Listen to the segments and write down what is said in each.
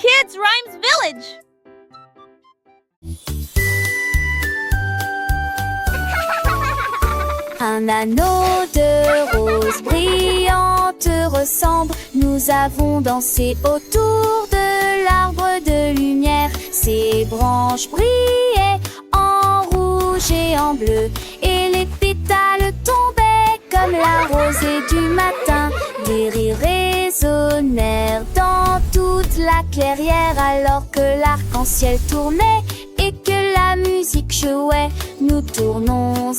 Kids Rhymes Village! Un anneau de rose brillante ressemble. Nous avons dansé autour de l'arbre de lumière. Ses branches brillaient en rouge et en bleu, et les pétales tombaient comme la rosée du matin. Des rires résonnèrent dans toute la clairière alors que l'arc-en-ciel tournait et que la musique jouait. Nous tournons en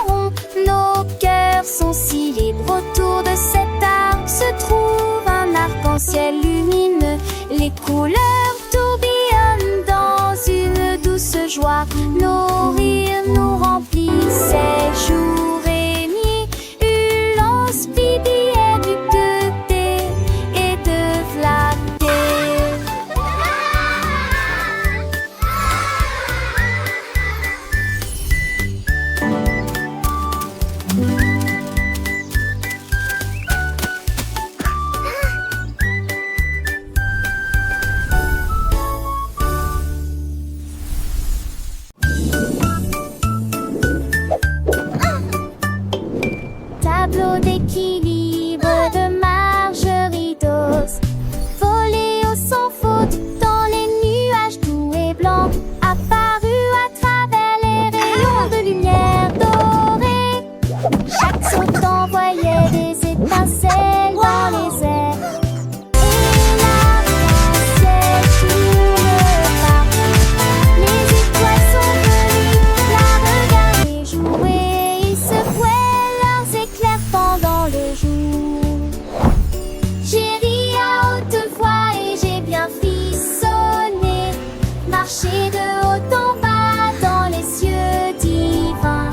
rond, nos cœurs sont si libres. Autour de cet arbre se trouve un arc-en-ciel lumineux. Les couleurs tourbillonnent dans une douce joie. Nos rires nous remplissaient jour et nuit. Hurlant, bibillaient du thé et de flatté. Tableau d'équilibre de Margerie Dawes. Volé au sans faute dans les nuages doux et blancs. Apparu à travers les rayons de lumière dorée. Chaque saut envoyait des étincelles dans les airs. Et l'arc-en-ciel tourne partout. Les étoiles sont venues la regarder jouer. Ils secouaient leurs éclairs pendant le jour. J'ai ri à haute voix et j'ai bien frissonné. Marché de haut en bas dans les cieux divins.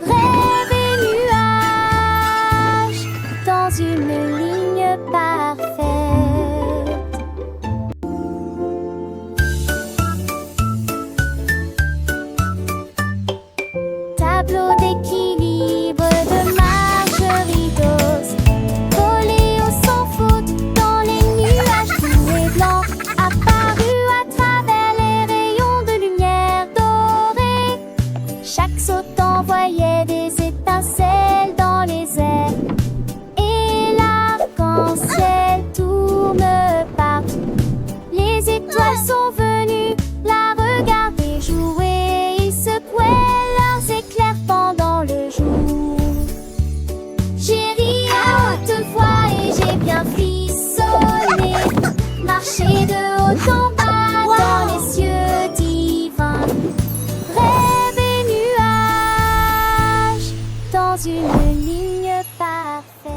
Rêve et nuages dans une ligne parfaite. Tableau d'équilibre de Margerie Dawes. Volé au sans faute dans les nuages doux et blancs. Apparu à travers les rayons de lumière dorée. Chaque saut envoyait des étincelles dans les airs. Et l'arc-en-ciel tourne partout. Les étoiles sont venues la regarder jouer. Ils secouaient leurs éclairs pendant le jour. J'ai ri à haute voix et j'ai bien frissonné. Marché de haut en bas dans les cieux divins. Rêve et nuages dans une ligne parfaite.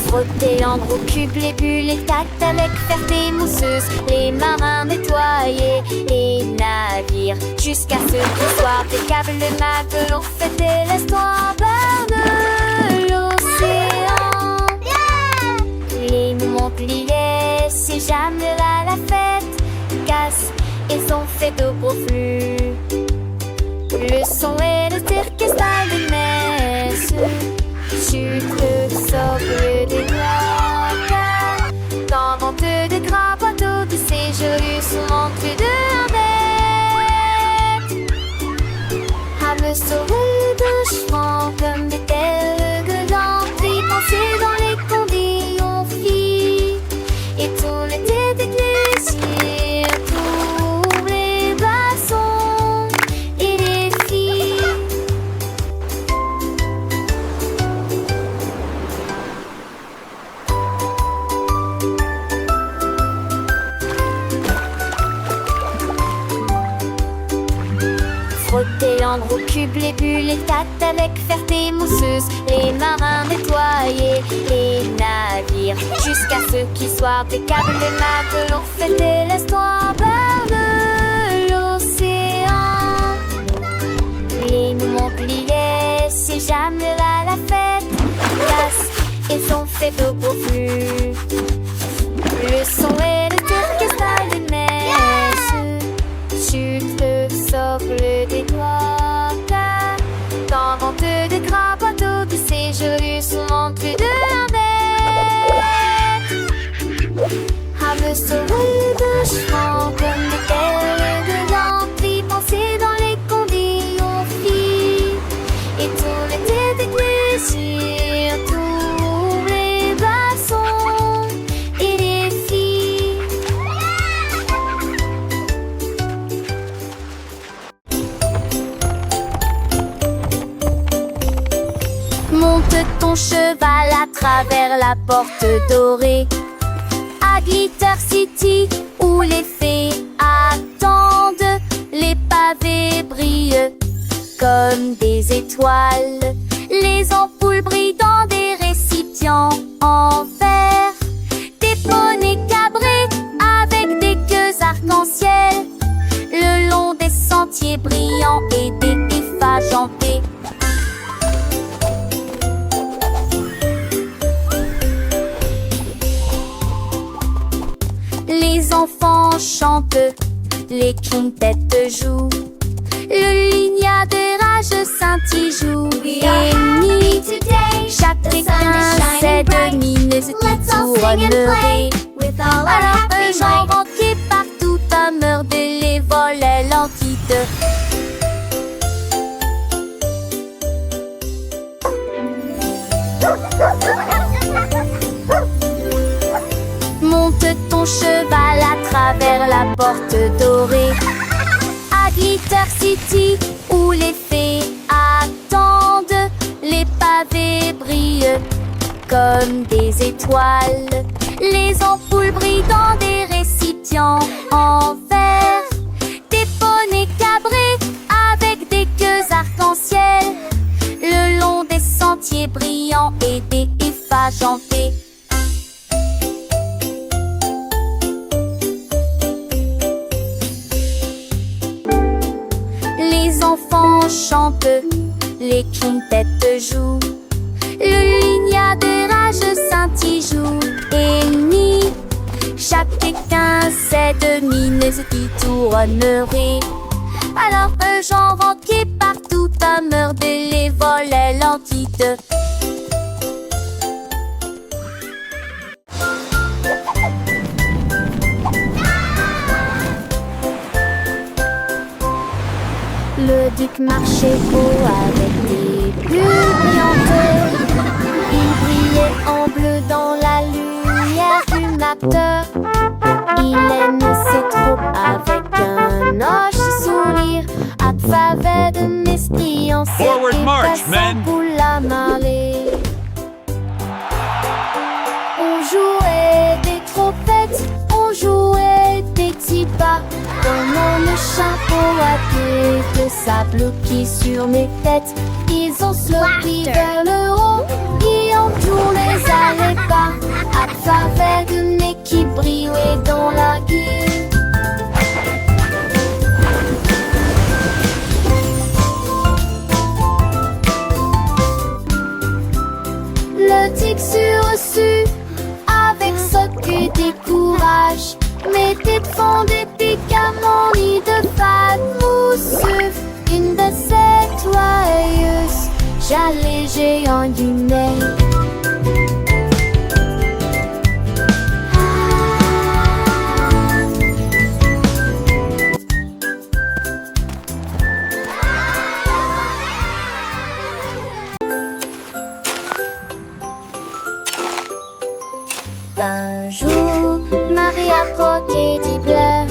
Frotter l'encre au cube, les bulles, les tactes avec ferté mousseuse. Les marins nettoyaient les navires jusqu'à ce qu'au soir des câbles de matelots fêtaient l'histoire de l'océan. Les Montpellier, si jamais là la fête casse, ils ont fait de gros flux. Le son et le orchestre des messes. Chute de socle des noix. Dans vente de grands bateaux de séjour sont entrés de bête. À me sauver de chemin comme des tels gueulants. Puis penser dans les condés on fit. Et tout l'été d'église pour les glaçons et les filles. Frotter l'encre au cube, les bulles, les tactes avec ferté mousseuse. Les marins nettoyaient les navires jusqu'à ce qu'ils soient des câbles de matelots fêtaient l'histoire de l'océan. Les Montpellier, si jamais là la fête casse, ils ont fait de gros flux. Le son et le orchestre des messes. Chute le socle des doigts dans ton cheval à travers la porte dorée. À Glitter City, où les fées attendent, les pavés brillent comme des étoiles. Les ampoules brillent dans des récipients en verre. Des poneys cabrés avec des queues arc-en-ciel, le long des sentiers brillants et des ifs agentés. Les enfants chantent, les quintettes jouent, le lignard de rage scintille joue et nuit. Chacun sait de mines qui tourneraient. Alors eux j'en renquais partout à meurtre les volets l'entite. Monte ton cheval à travers la porte dorée. À Glitter City, où les fées attendent, les pavés brillent comme des étoiles. Les ampoules brillent dans des récipients en verre. Des poneys cabrés avec des queues arc-en-ciel, le long des sentiers brillants et des ifs agentés. Les enfants chantent, les quintettes jouent, le lignard de rage scintille joue et nuit. Chacun sait de mines qui tourneraient. Alors eux j'en renquais partout à meurtre les volets l'entite. Le duc marchait beau avec des bulles brillantes. Il brillait en bleu dans la lumière du matin. Il aime ses troupes avec un hoche sourire, à travers de mesquillons, Forward march, men! Pour la marée. On jouait des trompettes, on jouait des petits pas, pendant le chapeau à queue de sable qui sur mes têtes. Ils ont sauté vers le haut, ils ont tourné les pas, à travers de nez qui brillait dans la guille. Le tic sur-reçu, avec ce que des courages, mettait de fond des pics à mon lit de fade mousseux. Une de ces joyeuses, j'allais géant du nez. Un jour, Marie a croqué du bleu.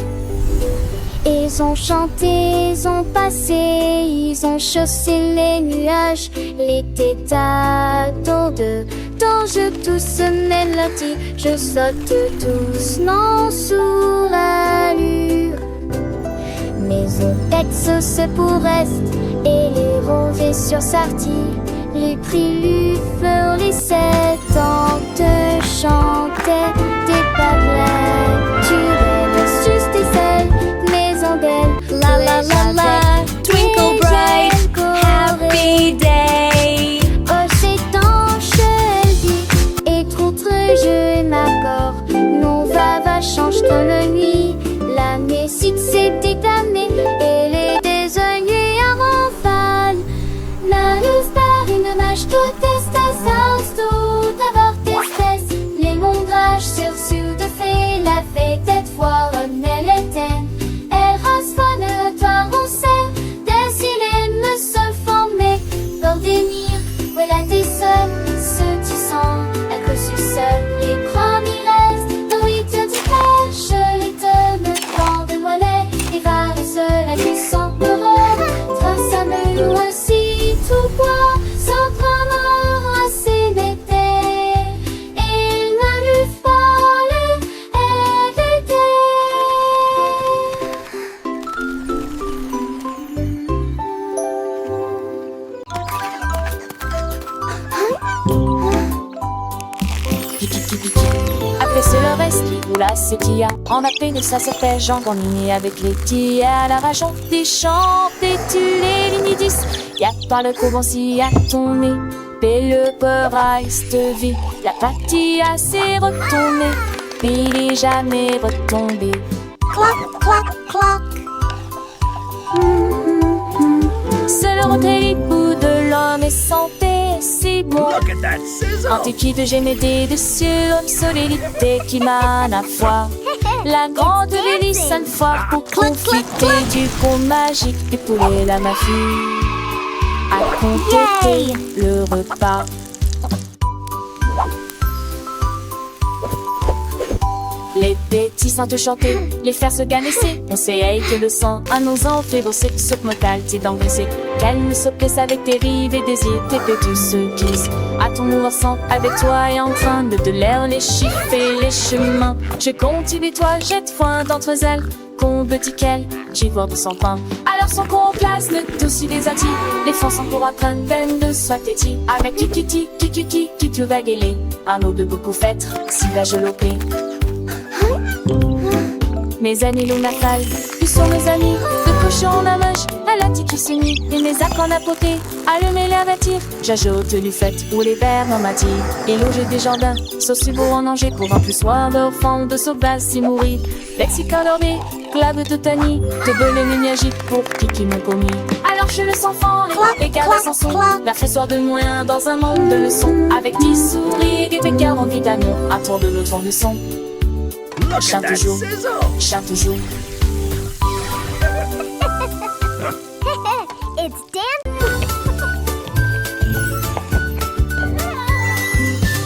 Ils ont chanté, ils ont passé, ils ont chaussé les nuages. L'été t'attend dont je tousse mélodie. Je saute doucement sous l'allure. Mes eaux se pour reste et les rosées sur sortie. Les cris lui fleurissaient tant te chantait des baguettes. Tu rêves juste des ailes, maison d'elle. La la la la, twinkle bright, happy day. Oh, c'est tanche, elle dit, et contre je m'accorde. Non, va change comme la nuit. La musique s'est déclamée, elle est désoignée avant fan. La luz par une mâche, tout est à tout d'abord espèce. Les mondrages sur de fait, la fête est reste où la séquilla. En appel de ça se fait Jean Grandinier avec les petits à la rajon. Des champs, des tuiles et l'inidis. Y'a par le courbon-ci à ton nez. Et le peur te vit. La patilla s'est retournée. Il est jamais retombé. Cloc, cloc, cloc. C'est le retrait bout de l'homme et santé, c'est bon. Antiquité, gémédé de cieux, obsolélité qui mène à foi. La grande hélice une fois pour profiter du pont magique et poulet la mafie. À compléter le repas. Les petits sans te chanter, les faire se ganesser. On sait que le sang à nos ans fait bosser ce motal t'es d'engraisser. Qu'elle ne se plaise avec tes rives et désirs, tes pétus se glissent. À ton mouvement avec toi et en train de l'air les chiffres et les chemins. Je continue toi, jette foin d'entre elles. Combe tiquel, j'y vois de son pain. Alors son qu'on place le dessus des attis. Les fonds sont pour apprendre peine de soit têtis. Avec kikiti, tu vas guéler. Un eau de beaucoup fêtes, si la gelopée. Mes amis l'onafal, ils sont mes amis. De cochon en amage, à la tiki se nid. Et mes arcs en apoté, allumer l'air attire. J'ajoute du fait ou les verres en matière. Et loger des jardins, sauce beau en danger. Pour un plus soir de fond de sauvage si mourir. Lexicon dormé, clave de tani. De belé magique pour qui m'ont commis. Alors je le sens fort, les caresses en son. La soir de moins dans un monde de leçons. Avec 10 souris et des pécards en vie d'amour. À tour de l'autre de son. Chante toujours, chante toujours. It's Dan.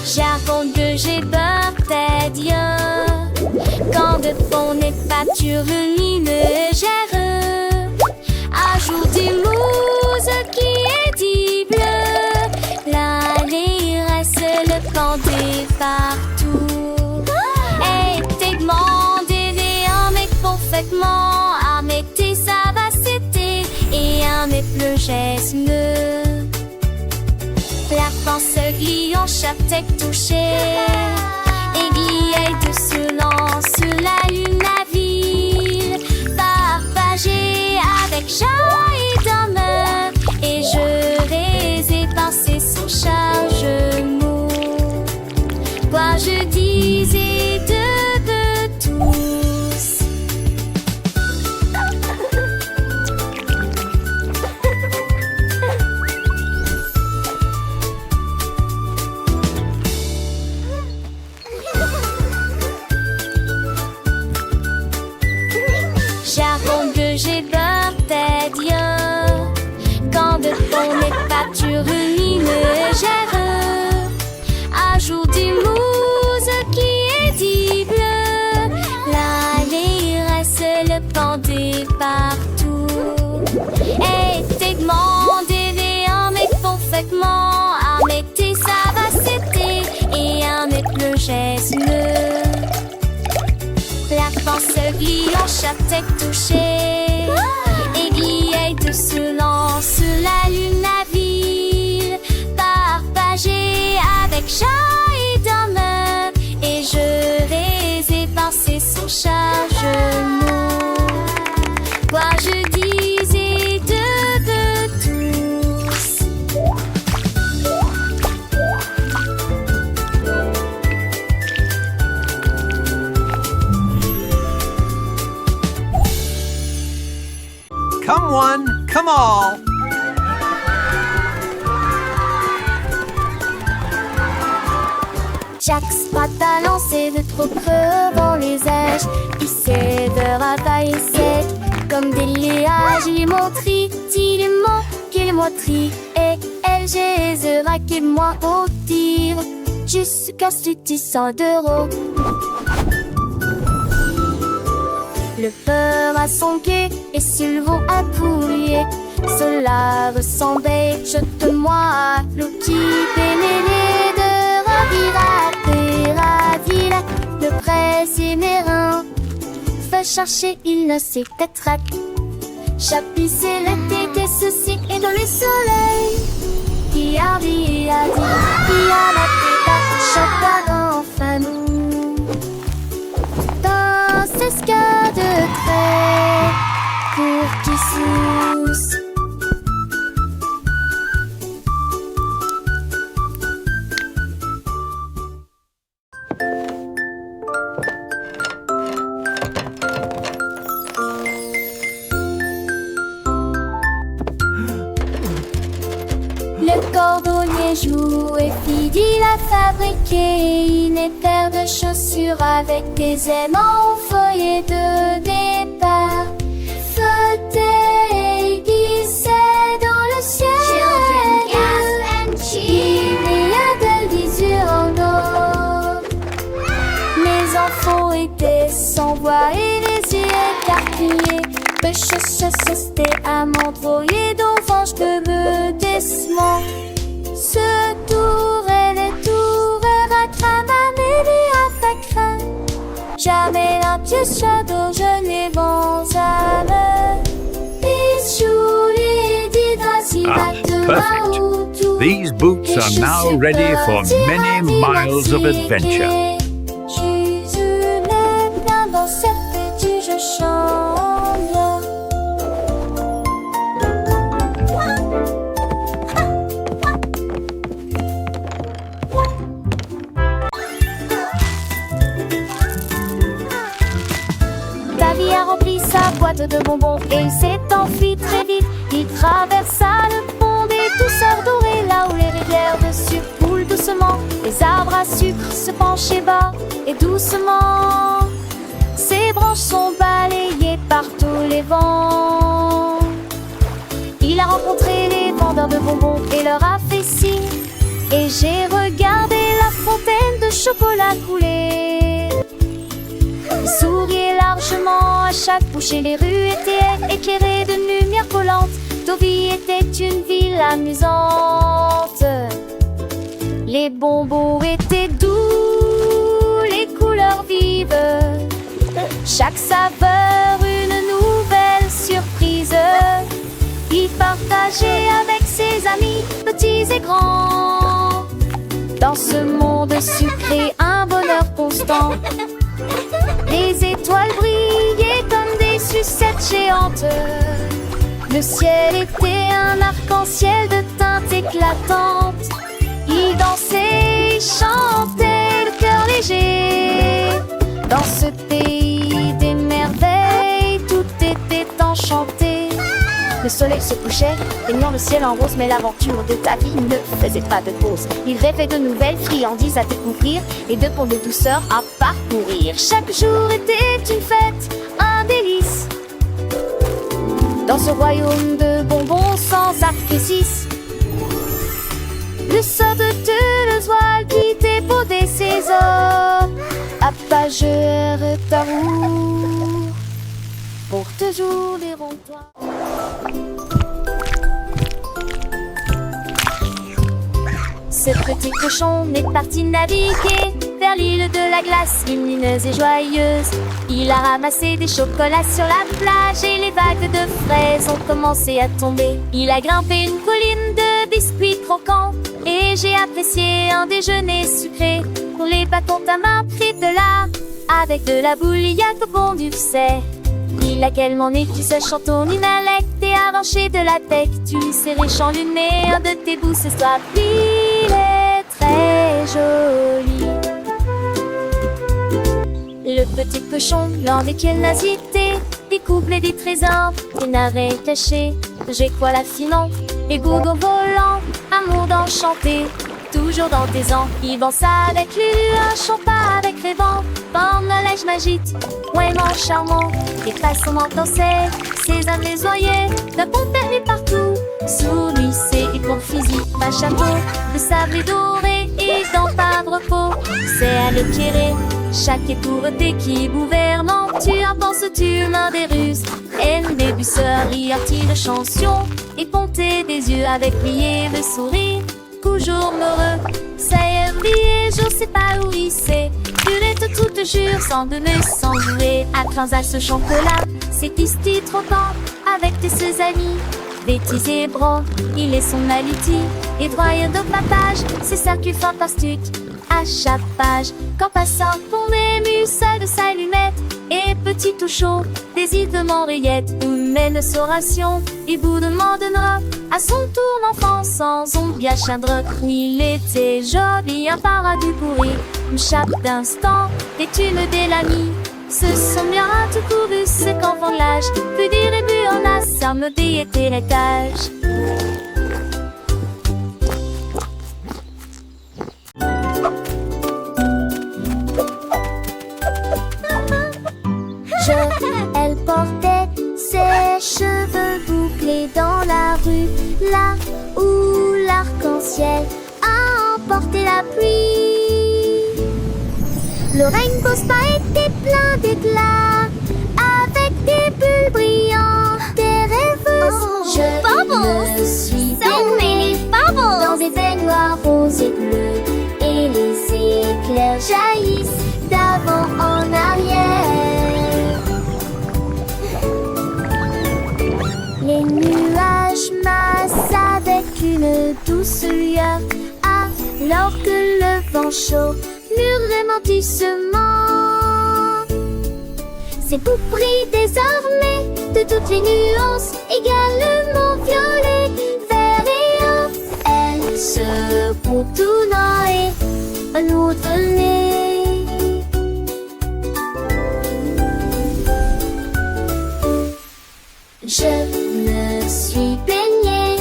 J'avoue que j'ai peur des dieux. Quand de fond n'est pas lumineux, ajoute des mouses qui est dit bleu. L'allée reste le pendé partout. À mettre ça va c'était et à mettre le geste la pense glion chaque tête touchée aiguille de silence sur la lune la ville partagée avec Jean et Dame et je les ai pensé sous charge mot quoi je disais de j'ai peur des dieux. Quand de fond n'est pas lumineux, ajoute des mouses qui est dit bleu. L'allée reste le pendé partout. Et t'es demandé en mais parfaitement. À mettre ça va c'était et à mettre le geste la pense glion chaque tête touchée aiguille de silence sur la lune la ville partagée avec Jean et Dame et je les ai pensés sous charge quoi je disais de tous. Come one, come all. Chaque spot à lancer de trop creux dans les airs. Il sait de ravailler sec comme des liages. Il montrit, il est mort, qu'il montrit. Et elle, j'ai qu'il moi au tir. Jusqu'à 600 d'euros. Le peur à son quai et Sylvain à poulier. Cela ressemblait, jette-moi à l'eau qui pénérait de ravira. Le presse mérin fait chercher, il ne sait peut-être. Chapisser la tête et ceci et dans le soleil. Qui a dit, qui a la tête, chacun en famille. cordonnier joue et Fidi il a fabriqué une paire de chaussures avec des aimants au feuillet de départ. Flotter, glisser dans le ciel. Children gasp and cheer. Il y a de l'usure en eau. Les enfants étaient sans voix et les yeux écarquillés. C'était à m'envoyer d'enfange de me décement. Ce tour et les tours à cramaner à ta crainte. Jamais un pied shadow, je n'ai vent à me. Perfect. These boots are now ready for many miles of adventure. Dans cette petite je chante. Davy a rempli sa boîte de bonbons et il s'est enfui très vite. Il traversa le pont des douceurs dorées, là où les rivières de sucre coulent doucement. Les arbres à sucre se penchaient bas et doucement. Ses branches sont balayées par tous les vents. Il a rencontré les vendeurs de bonbons et leur a fait signe. Et j'ai regardé la fontaine de chocolat couler. Il souriait largement à chaque bouchée. Les rues étaient éclairées de lumière collante. Deauville était une ville amusante. Les bonbons étaient doux, les couleurs vives. Chaque saveur une nouvelle surprise. Il partageait avec ses amis, petits et grands. Dans ce monde sucré, un bonheur constant. Les étoiles brillaient comme des sucettes géantes. Le ciel était un arc-en-ciel de teintes éclatantes. Il dansait et chantait le cœur léger. Dans ce pays des merveilles, tout était enchanté. Le soleil se couchait, baignant le ciel en rose. Mais l'aventure de Davy ne faisait pas de pause. Il rêvait de nouvelles friandises à découvrir et de ponts de douceur à parcourir. Chaque jour était une fête, un délice. Dans ce royaume de bonbons sans artifice. Le sort de deux oies qui dépodaient ses os. Appageur ta roue pour toujours les ronds-points. Ce petit cochon est parti naviguer vers l'île de la glace, lumineuse et joyeuse. Il a ramassé des chocolats sur la plage et les vagues de fraises ont commencé à tomber. Il a grimpé une colline de biscuits croquants et j'ai apprécié un déjeuner sucré. Pour les bâtons ta main pris de là, avec de la bouilliaque au bon du sait. Il a quellement né, tu sais, chanton inhalect et arraché de la tech. Tu lui serrais chanluné un de tes bouts ce soir. Il est très joli. Le petit cochon, lent des curiosités, découvre des trésors, des narets cachés. J'ai quoi la finon, et goût au volant, amour d'enchanté. Toujours dans tes ans, il danse avec lui, un chant pas avec les vents. Forme le lèche magique, vraiment charmant. Et façon danser, ses âmes les oreillers, d'un bon permis partout. Sous lui, c'est pour fusil, pas chapeau, de sable doré et dans pas de repos. C'est à l'éclairer, chaque étourté qui gouvernant. Tu en penses, tu mains des ruses, haine des busseurs, artille de chanson. Et ponter des yeux avec plié de sourire. Toujours heureux, ça y est oublié, je sais pas où il sait. Purette toute jure, sans donner, sans jouer. À à ce chocolat, c'est pisti trop temps. Avec tes ses amis, bêtises et bras. Il est son aliti, et droit de papage. C'est ça qui est fantastique, à chaque page. Quand passant pour des muscles de sa lunette. Et petit tout chaud, des îles de Montréette. Où mène sa ration, et vous demandera à son tour l'enfant sans ombre bien chadre. Il était joli, un paradis pourri. Une chape d'instant, des thunes de l'ami. Ce sont bien tout couru, ce qu'enfant l'âge. Plus dire et bu en a, ça me dit était l'étage. la pluie. Le Rainbow Spa était plein d'éclats, avec des bulles brillantes, des rêveuses. Je bubbles! me suis So many bubbles! dans des baignoires roses et bleues, et les éclairs jaillissent d'avant en arrière. Les nuages massent avec une douce lueur, alors que le vent chaud murmure doucement. C'est vous pris désormais de toutes les nuances, également violet, vert et or. Elles se contournent et nous donner. Je me suis baignée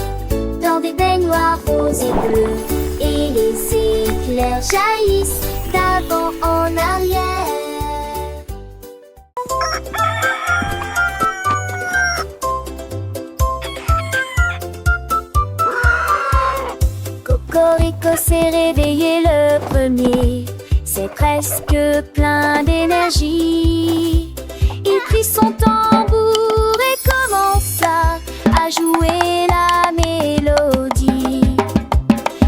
dans des baignoires roses et bleues, et les éclairs jaillissent d'avant en arrière. Cocorico s'est réveillé le premier, c'est presque plein d'énergie. Il prit son tambour et commença à jouer la mélodie.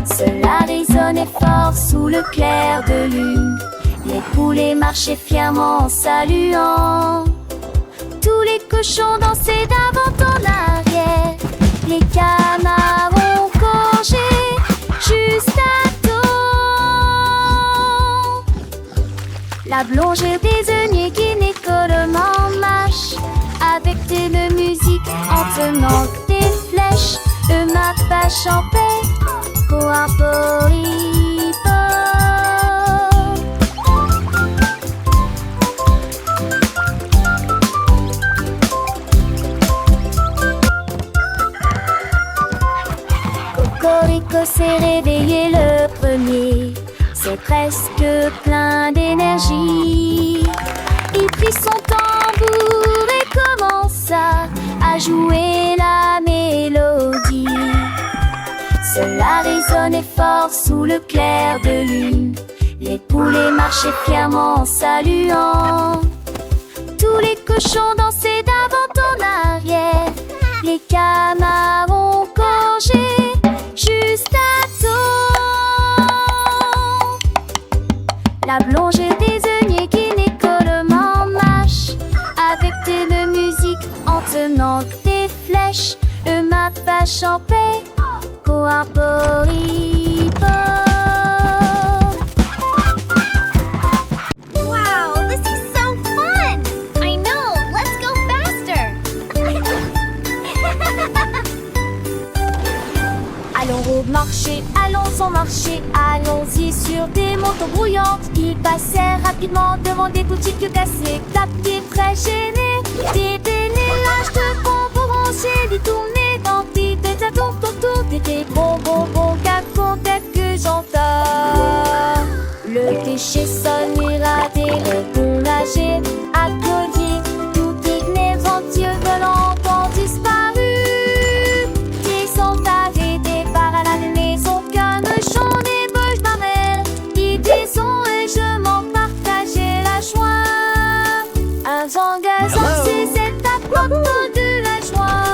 Cela résonnait fort sous le clair de lune. Les poulets marchaient fièrement en saluant. Tous les cochons dansaient d'avant en arrière. Les canards ont congé juste à temps. La blongère désignée qui n'écolement marche avec de musique en tenant des flèches. Ma vache en paix, cooporipo. Cocorico s'est réveillé le premier, c'est presque plein d'énergie. Il prit son tambour et commença à jouer la mélodie. Cela résonnait fort sous le clair de lune. Les poulets marchaient fièrement en saluant. Tous les cochons dansaient d'avant en arrière. Les canards ont congé juste à temps. La blongère désignée qui n'écolement marche avec de musique en tenant des flèches. Ma vache en paix, cooporipo. Wow, this is so fun! I know, let's go faster! Allons au marché, allons au marché, allons-y sur des motos brouillantes. Ils passèrent rapidement devant des boutiques cassées, tapés très gênés. Des délélages de bonbons rangés, détournés dans des tâtons autour des bonbons qu'à que j'entends. Le déchet sonne, irradé, le bon nager, applaudi, tout digné, venteux volant ont disparu. Qui sont arrêtés par la maison, canechon des bouches d'amel. Idées sont et je m'en partageais la joie. Un zangazan, c'est cette apporte de la joie.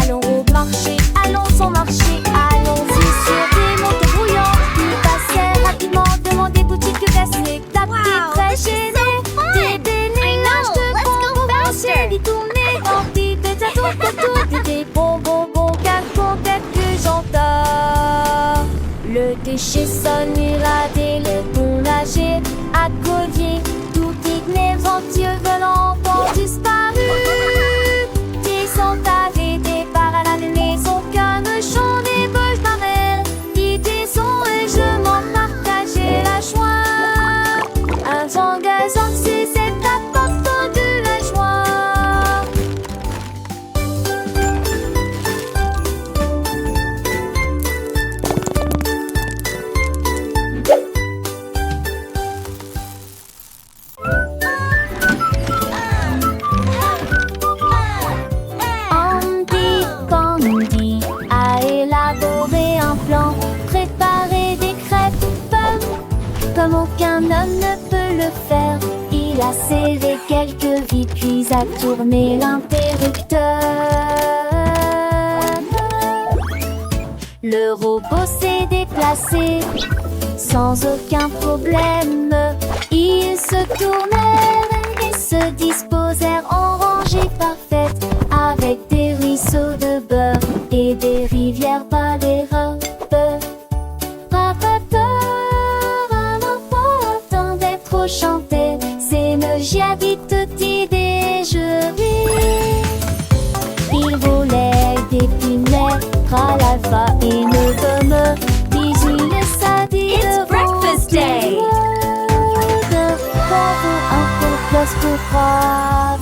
Allons au marché, allons au marché, allons-y sur des motos brouillantes. Ils passèrent rapidement devant des boutiques cassées, tapés Wow, très this is gênés. so fun. Des délélages I know, let's go de bonbons faster. rangés, détournés dans des tâtons autour des bonbons qu'à que j'entends. Le déchet sonne, irradé, le bon nager, accodier, tout digné, venteux volant ont disparu. Qui sont arrêtés par la maison, canechon des bouches d'amel. Idées sont et je m'en partageais la joie. Un zangazan, c'est cette apporte de la joie. a serré quelques vis, puis a tourné l'interrupteur. Le robot s'est déplacé sans aucun problème. Ils se tournèrent et se disposèrent en rangée parfaite, avec des ruisseaux de beurre et des rivières par les robes. Un enfant attendait trop chanter, c'est me dit tutti déjeuner. Il volait des pinets, l'alpha et ne gomme, bisous les sadis. It's breakfast day. Un peu plus pour croire.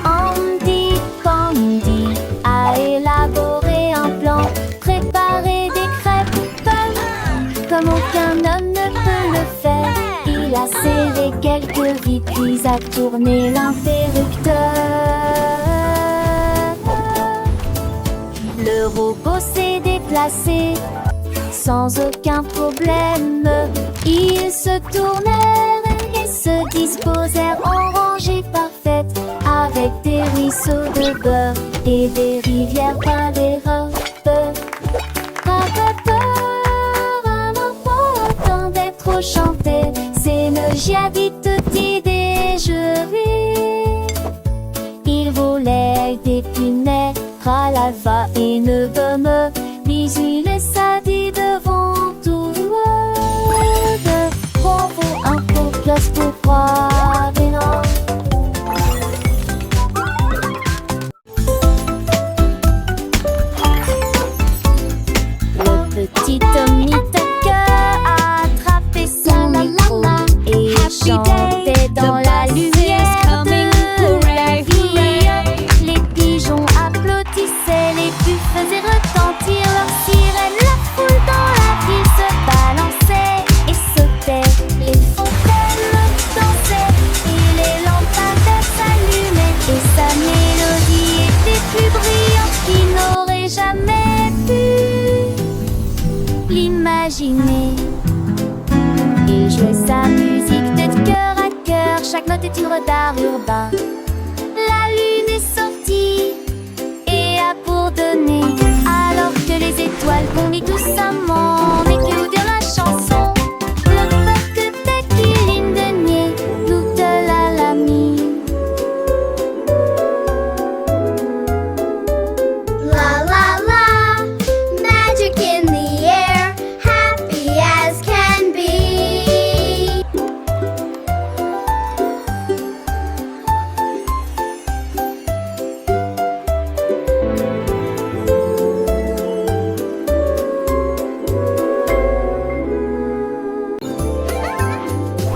Andy Pandy a élaboré un plan, préparé des crêpes comme aucun homme ne peut le faire. Il a serré quelques vis, puis a tourné l'interrupteur. Le robot s'est déplacé sans aucun problème. Ils se tournèrent et se disposèrent en rangée parfaite, avec des ruisseaux de beurre et des rivières par les robes. Un enfant attendait trop chanter, c'est me dit tutti déjeuner. Il volait des pinets, l'alpha et ne gomme, bisous les sadis devant tout le monde. Bravo, un peu plus pour croire, mais non. Le petit Tommy Tucker a attrapé son micro et chantait dans la lumière de la vie. Les pigeons applaudissaient, les buffles faisaient retentir leurs sirènes. La foule dans la ville se balançait et sautait. Les fontaines dansaient et les lampadaires s'allumaient. Et sa mélodie était plus brillante qu'il n'aurait jamais pu l'imaginer. Il jouait sa musique de cœur à cœur, chaque note est une œuvre d'art urbain. La lune est sortie et a bourdonné, alors que les étoiles bondissent doucement et que nous dire la chanson. Le peuple de Kiline de nier, nous de la mine. La la la, magic in the air, happy as can be.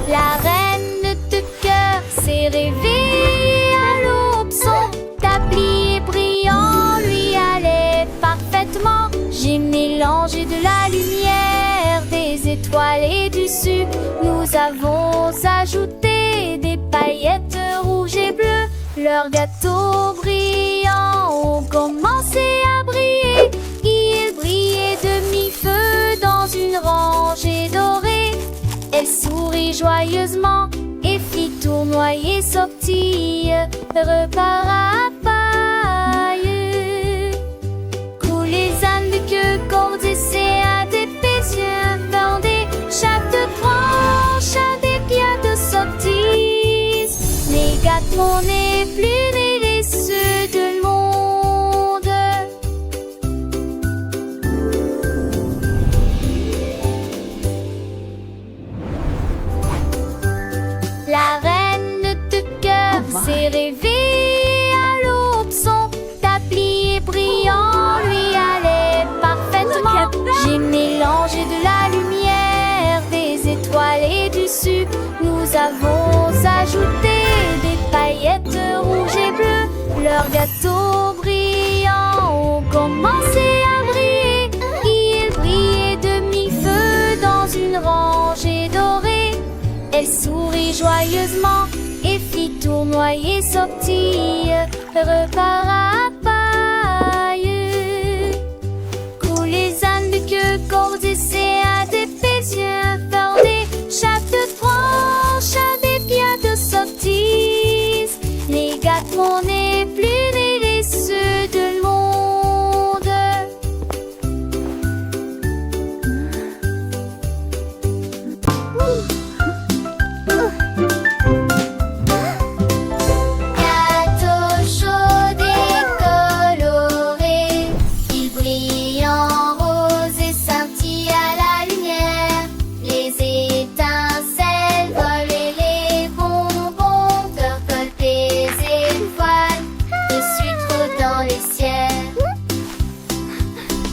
La reine de cœur s'est réveillée à l'aube. Son tablier brillant lui allait parfaitement. J'ai mélangé de la lumière, des étoiles et du sucre. Nous avons ajouté des paillettes rouges et bleues. Leurs gâteaux brillants ont commencé à briller. Ils brillaient de mi-feu dans une rangée dorée. Elle sourit joyeusement et fit tournoyer sortie, repart à paille. Coulent les ânes de queue, cordes et séats d'épaisseur bordés. Chaque branche a des pierres de sottise. Les gâteaux n'est plus les ceux de monde. La reine de cœur s'est réveillée à l'aube. Son tablier brillant lui allait parfaitement. J'ai mélangé de la lumière, des étoiles et du sucre. Nous avons ajouté des paillettes rouges et bleues. Leurs gâteaux brillants ont commencé à briller. Ils brillaient de mi-feu dans une rangée dorée. Elle sourit joyeusement et fit tournoyer sortie, repart à paille. Coulent les ânes de queue cordissée à des pétiens fardés. Chaque branche a des pieds de sorties. Les gâteaux n'est plus délicieux de monde. Gâteau chaud et coloré, il brille en rose et scintille à la lumière. Les étincelles volent et les bonbons percolent des étoiles de sucre dans les ciels.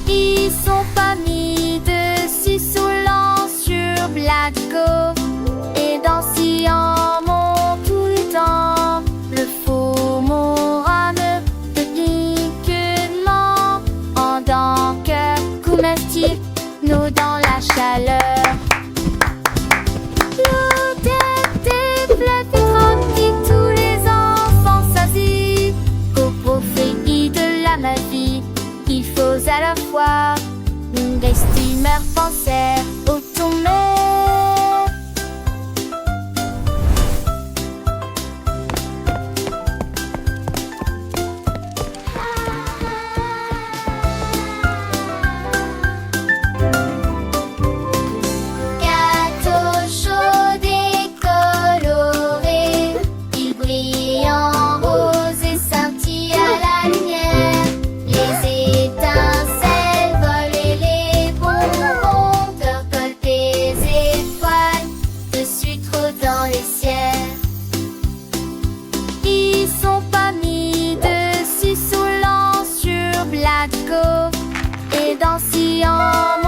Ils sont pas mis dessus saoulant sur Blatco et dansillants tout le temps. Le faux morane de piquement en dents cœur comestible, nous dans la chaleur. L'odeur des fleurs qui tous les enfants s'assit. Coprophégie de la magie, il faut à la fois une humeur penser au tourment. Gâteau chaud et coloré, il brille en rose et scintille à la lumière. Les étincelles volent et les bonbons percolent des étoiles de sucre dans les ciels. Ils sont pas mis dessus saoulant sur Blatco et dansillants